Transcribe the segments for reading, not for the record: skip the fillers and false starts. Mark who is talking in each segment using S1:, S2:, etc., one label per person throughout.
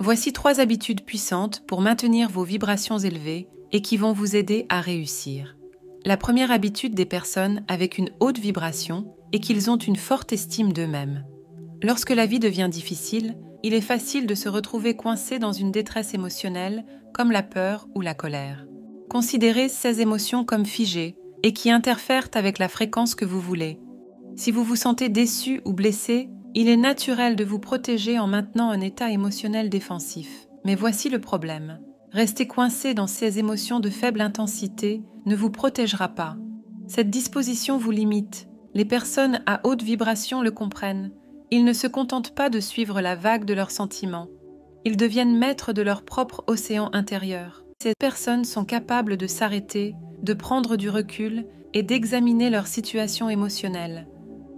S1: Voici 3 habitudes puissantes pour maintenir vos vibrations élevées et qui vont vous aider à réussir. La première habitude des personnes avec une haute vibration est qu'ils ont une forte estime d'eux-mêmes. Lorsque la vie devient difficile, il est facile de se retrouver coincé dans une détresse émotionnelle comme la peur ou la colère. Considérez ces émotions comme figées et qui interfèrent avec la fréquence que vous voulez. Si vous vous sentez déçu ou blessé, il est naturel de vous protéger en maintenant un état émotionnel défensif. Mais voici le problème. Rester coincé dans ces émotions de faible intensité ne vous protégera pas. Cette disposition vous limite. Les personnes à haute vibration le comprennent. Ils ne se contentent pas de suivre la vague de leurs sentiments. Ils deviennent maîtres de leur propre océan intérieur. Ces personnes sont capables de s'arrêter, de prendre du recul et d'examiner leur situation émotionnelle.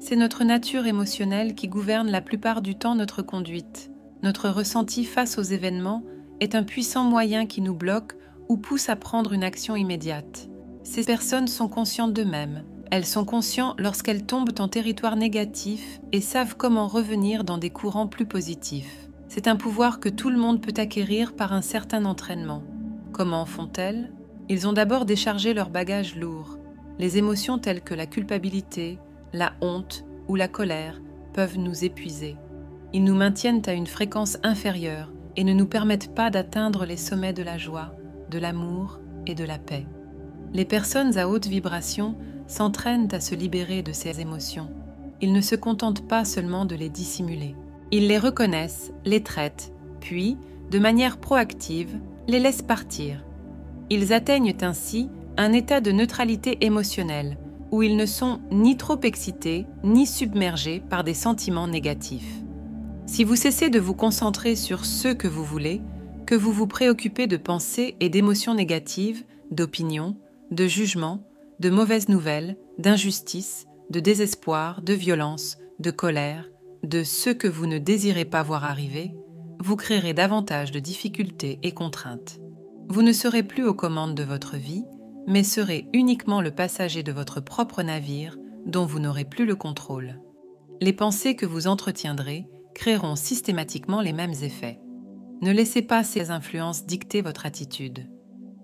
S1: C'est notre nature émotionnelle qui gouverne la plupart du temps notre conduite. Notre ressenti face aux événements est un puissant moyen qui nous bloque ou pousse à prendre une action immédiate. Ces personnes sont conscientes d'eux-mêmes. Elles sont conscientes lorsqu'elles tombent en territoire négatif et savent comment revenir dans des courants plus positifs. C'est un pouvoir que tout le monde peut acquérir par un certain entraînement. Comment font-elles ? Ils ont d'abord déchargé leur bagage lourd. Les émotions telles que la culpabilité, la honte ou la colère peuvent nous épuiser. Ils nous maintiennent à une fréquence inférieure et ne nous permettent pas d'atteindre les sommets de la joie, de l'amour et de la paix. Les personnes à haute vibration s'entraînent à se libérer de ces émotions. Ils ne se contentent pas seulement de les dissimuler. Ils les reconnaissent, les traitent, puis, de manière proactive, les laissent partir. Ils atteignent ainsi un état de neutralité émotionnelle, où ils ne sont ni trop excités, ni submergés par des sentiments négatifs. Si vous cessez de vous concentrer sur ce que vous voulez, que vous vous préoccupez de pensées et d'émotions négatives, d'opinions, de jugements, de mauvaises nouvelles, d'injustice, de désespoir, de violence, de colère, de ce que vous ne désirez pas voir arriver, vous créerez davantage de difficultés et contraintes. Vous ne serez plus aux commandes de votre vie, mais serez uniquement le passager de votre propre navire dont vous n'aurez plus le contrôle. Les pensées que vous entretiendrez créeront systématiquement les mêmes effets. Ne laissez pas ces influences dicter votre attitude.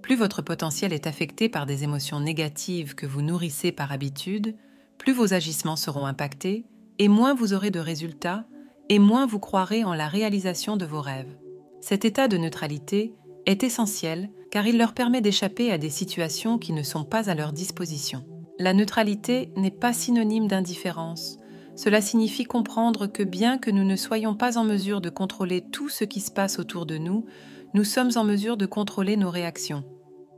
S1: Plus votre potentiel est affecté par des émotions négatives que vous nourrissez par habitude, plus vos agissements seront impactés, et moins vous aurez de résultats, et moins vous croirez en la réalisation de vos rêves. Cet état de neutralité est essentiel car il leur permet d'échapper à des situations qui ne sont pas à leur disposition. La neutralité n'est pas synonyme d'indifférence. Cela signifie comprendre que bien que nous ne soyons pas en mesure de contrôler tout ce qui se passe autour de nous, nous sommes en mesure de contrôler nos réactions.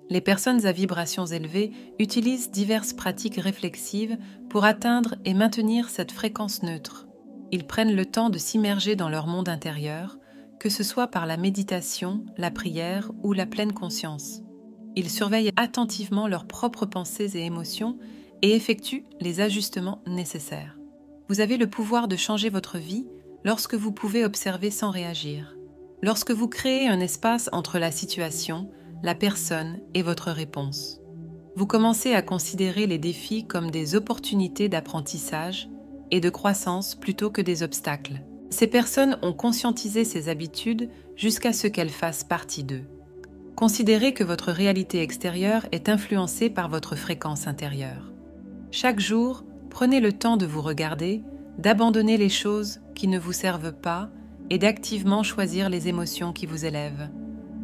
S1: Les personnes à vibrations élevées utilisent diverses pratiques réflexives pour atteindre et maintenir cette fréquence neutre. Ils prennent le temps de s'immerger dans leur monde intérieur, que ce soit par la méditation, la prière ou la pleine conscience. Ils surveillent attentivement leurs propres pensées et émotions et effectuent les ajustements nécessaires. Vous avez le pouvoir de changer votre vie lorsque vous pouvez observer sans réagir. Lorsque vous créez un espace entre la situation, la personne et votre réponse. Vous commencez à considérer les défis comme des opportunités d'apprentissage et de croissance plutôt que des obstacles. Ces personnes ont conscientisé ces habitudes jusqu'à ce qu'elles fassent partie d'eux. Considérez que votre réalité extérieure est influencée par votre fréquence intérieure. Chaque jour, prenez le temps de vous regarder, d'abandonner les choses qui ne vous servent pas et d'activement choisir les émotions qui vous élèvent.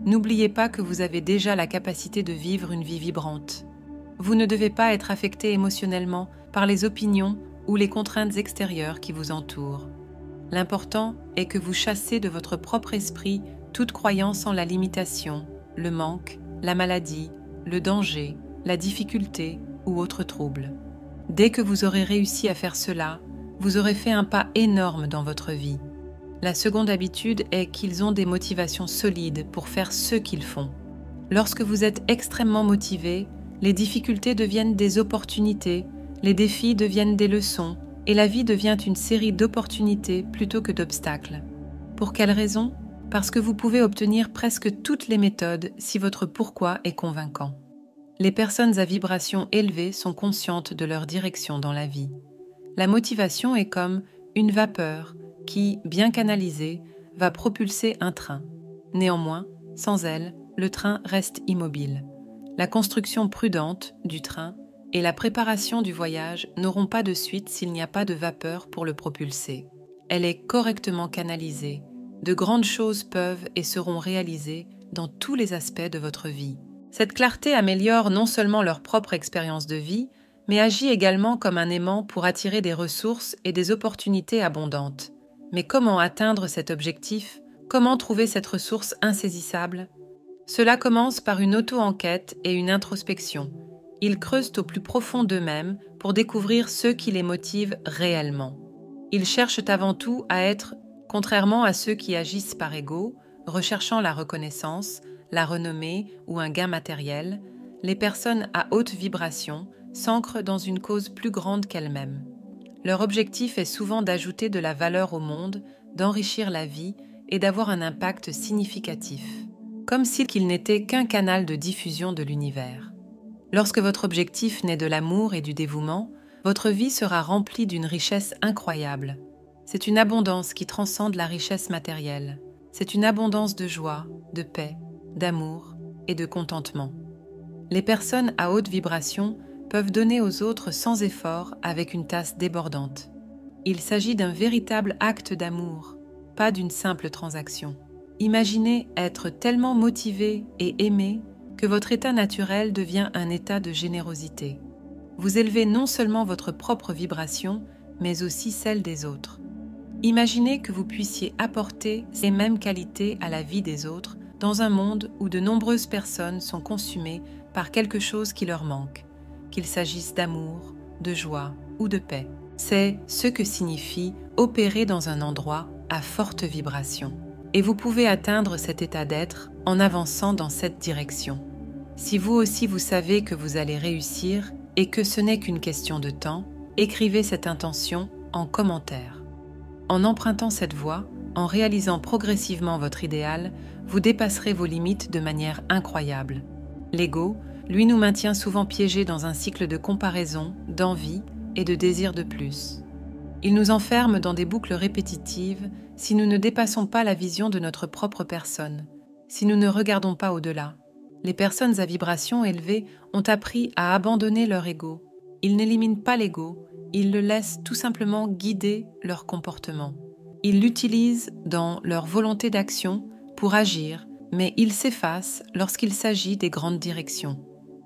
S1: N'oubliez pas que vous avez déjà la capacité de vivre une vie vibrante. Vous ne devez pas être affecté émotionnellement par les opinions ou les contraintes extérieures qui vous entourent. L'important est que vous chassez de votre propre esprit toute croyance en la limitation, le manque, la maladie, le danger, la difficulté ou autre trouble. Dès que vous aurez réussi à faire cela, vous aurez fait un pas énorme dans votre vie. La seconde habitude est qu'ils ont des motivations solides pour faire ce qu'ils font. Lorsque vous êtes extrêmement motivé, les difficultés deviennent des opportunités, les défis deviennent des leçons, et la vie devient une série d'opportunités plutôt que d'obstacles. Pour quelle raison ? Parce que vous pouvez obtenir presque toutes les méthodes si votre pourquoi est convaincant. Les personnes à vibration élevée sont conscientes de leur direction dans la vie. La motivation est comme une vapeur qui, bien canalisée, va propulser un train. Néanmoins, sans elle, le train reste immobile. La construction prudente du train et la préparation du voyage n'auront pas de suite s'il n'y a pas de vapeur pour le propulser. Elle est correctement canalisée. De grandes choses peuvent et seront réalisées dans tous les aspects de votre vie. Cette clarté améliore non seulement leur propre expérience de vie, mais agit également comme un aimant pour attirer des ressources et des opportunités abondantes. Mais comment atteindre cet objectif? Comment trouver cette ressource insaisissable? Cela commence par une auto-enquête et une introspection. Ils creusent au plus profond d'eux-mêmes pour découvrir ce qui les motive réellement. Ils cherchent avant tout à être, contrairement à ceux qui agissent par ego, recherchant la reconnaissance, la renommée ou un gain matériel, les personnes à haute vibration s'ancrent dans une cause plus grande qu'elles-mêmes. Leur objectif est souvent d'ajouter de la valeur au monde, d'enrichir la vie et d'avoir un impact significatif, comme s'il n'était qu'un canal de diffusion de l'univers. Lorsque votre objectif naît de l'amour et du dévouement, votre vie sera remplie d'une richesse incroyable. C'est une abondance qui transcende la richesse matérielle. C'est une abondance de joie, de paix, d'amour et de contentement. Les personnes à haute vibration peuvent donner aux autres sans effort avec une tasse débordante. Il s'agit d'un véritable acte d'amour, pas d'une simple transaction. Imaginez être tellement motivé et aimé que votre état naturel devient un état de générosité. Vous élevez non seulement votre propre vibration, mais aussi celle des autres. Imaginez que vous puissiez apporter ces mêmes qualités à la vie des autres dans un monde où de nombreuses personnes sont consumées par quelque chose qui leur manque, qu'il s'agisse d'amour, de joie ou de paix. C'est ce que signifie opérer dans un endroit à forte vibration. Et vous pouvez atteindre cet état d'être en avançant dans cette direction. Si vous aussi vous savez que vous allez réussir et que ce n'est qu'une question de temps, écrivez cette intention en commentaire. En empruntant cette voie, en réalisant progressivement votre idéal, vous dépasserez vos limites de manière incroyable. L'ego, lui, nous maintient souvent piégés dans un cycle de comparaison, d'envie et de désir de plus. Il nous enferme dans des boucles répétitives si nous ne dépassons pas la vision de notre propre personne, si nous ne regardons pas au-delà. Les personnes à vibration élevée ont appris à abandonner leur ego. Ils n'éliminent pas l'ego, ils le laissent tout simplement guider leur comportement. Ils l'utilisent dans leur volonté d'action pour agir, mais ils s'effacent lorsqu'il s'agit des grandes directions.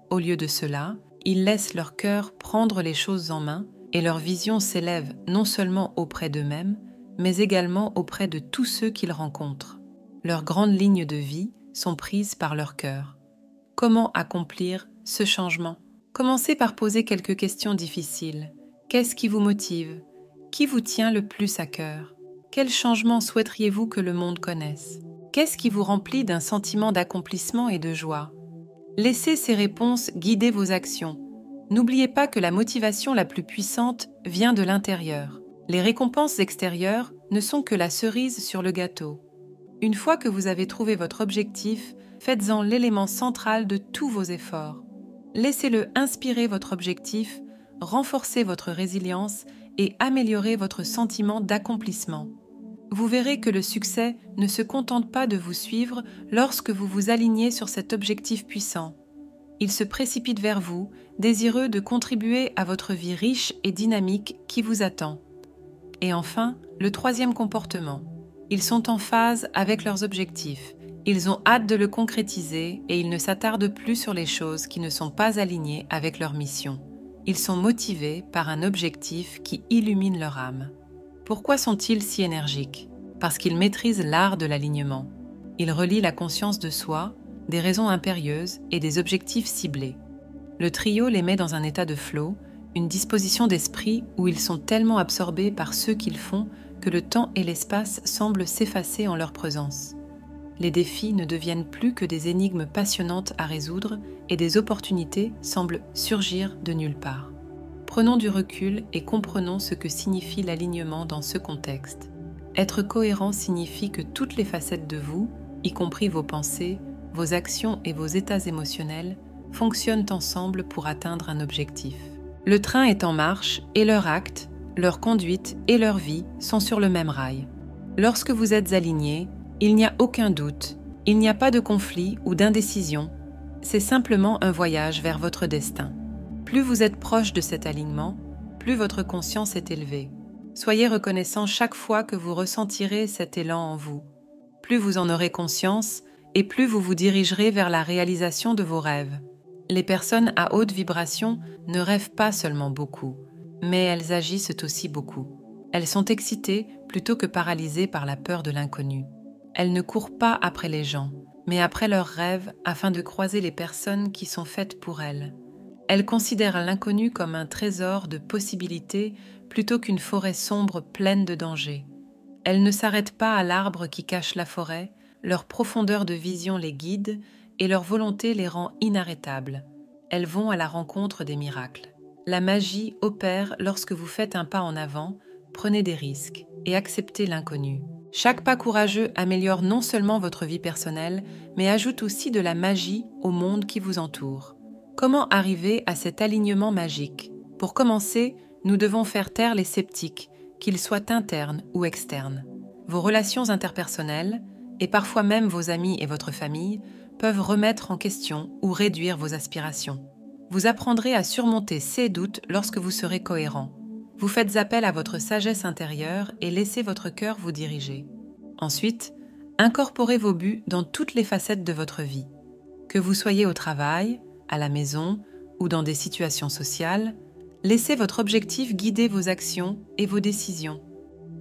S1: Au lieu de cela, ils laissent leur cœur prendre les choses en main et leur vision s'élève non seulement auprès d'eux-mêmes, mais également auprès de tous ceux qu'ils rencontrent. Leurs grandes lignes de vie sont prises par leur cœur. Comment accomplir ce changement? Commencez par poser quelques questions difficiles. Qu'est-ce qui vous motive? Qui vous tient le plus à cœur? Quel changement souhaiteriez-vous que le monde connaisse? Qu'est-ce qui vous remplit d'un sentiment d'accomplissement et de joie? Laissez ces réponses guider vos actions. N'oubliez pas que la motivation la plus puissante vient de l'intérieur. Les récompenses extérieures ne sont que la cerise sur le gâteau. Une fois que vous avez trouvé votre objectif, faites-en l'élément central de tous vos efforts. Laissez-le inspirer votre objectif, renforcer votre résilience et améliorer votre sentiment d'accomplissement. Vous verrez que le succès ne se contente pas de vous suivre lorsque vous vous alignez sur cet objectif puissant. Il se précipite vers vous, désireux de contribuer à votre vie riche et dynamique qui vous attend. Et enfin, le troisième comportement. Ils sont en phase avec leurs objectifs. Ils ont hâte de le concrétiser et ils ne s'attardent plus sur les choses qui ne sont pas alignées avec leur mission. Ils sont motivés par un objectif qui illumine leur âme. Pourquoi sont-ils si énergiques? Parce qu'ils maîtrisent l'art de l'alignement. Ils relient la conscience de soi, des raisons impérieuses et des objectifs ciblés. Le trio les met dans un état de flow, une disposition d'esprit où ils sont tellement absorbés par ce qu'ils font que le temps et l'espace semblent s'effacer en leur présence. Les défis ne deviennent plus que des énigmes passionnantes à résoudre et des opportunités semblent surgir de nulle part. Prenons du recul et comprenons ce que signifie l'alignement dans ce contexte. Être cohérent signifie que toutes les facettes de vous, y compris vos pensées, vos actions et vos états émotionnels, fonctionnent ensemble pour atteindre un objectif. Le train est en marche et leurs actes, leur conduite et leur vie sont sur le même rail. Lorsque vous êtes alignés, il n'y a aucun doute, Il n'y a pas de conflit ou d'indécision, c'est simplement un voyage vers votre destin. Plus vous êtes proche de cet alignement, plus votre conscience est élevée. Soyez reconnaissant chaque fois que vous ressentirez cet élan en vous. Plus vous en aurez conscience et plus vous vous dirigerez vers la réalisation de vos rêves. Les personnes à haute vibration ne rêvent pas seulement beaucoup, mais elles agissent aussi beaucoup. Elles sont excitées plutôt que paralysées par la peur de l'inconnu. Elles ne courent pas après les gens, mais après leurs rêves afin de croiser les personnes qui sont faites pour elles. Elles considèrent l'inconnu comme un trésor de possibilités plutôt qu'une forêt sombre pleine de dangers. Elles ne s'arrêtent pas à l'arbre qui cache la forêt, leur profondeur de vision les guide et leur volonté les rend inarrêtables. Elles vont à la rencontre des miracles. La magie opère lorsque vous faites un pas en avant, prenez des risques et acceptez l'inconnu. Chaque pas courageux améliore non seulement votre vie personnelle, mais ajoute aussi de la magie au monde qui vous entoure. Comment arriver à cet alignement magique? Pour commencer, nous devons faire taire les sceptiques, qu'ils soient internes ou externes. Vos relations interpersonnelles, et parfois même vos amis et votre famille, peuvent remettre en question ou réduire vos aspirations. Vous apprendrez à surmonter ces doutes lorsque vous serez cohérent. Vous faites appel à votre sagesse intérieure et laissez votre cœur vous diriger. Ensuite, incorporez vos buts dans toutes les facettes de votre vie. Que vous soyez au travail, à la maison ou dans des situations sociales, laissez votre objectif guider vos actions et vos décisions.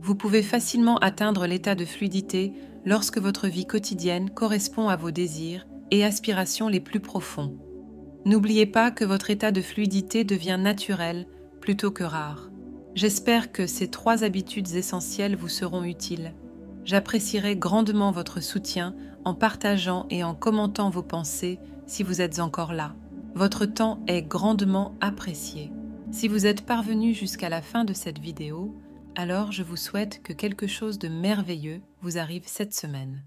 S1: Vous pouvez facilement atteindre l'état de fluidité lorsque votre vie quotidienne correspond à vos désirs et aspirations les plus profonds. N'oubliez pas que votre état de fluidité devient naturel plutôt que rare. J'espère que ces 3 habitudes essentielles vous seront utiles. J'apprécierai grandement votre soutien en partageant et en commentant vos pensées si vous êtes encore là. Votre temps est grandement apprécié. Si vous êtes parvenu jusqu'à la fin de cette vidéo, alors je vous souhaite que quelque chose de merveilleux vous arrive cette semaine.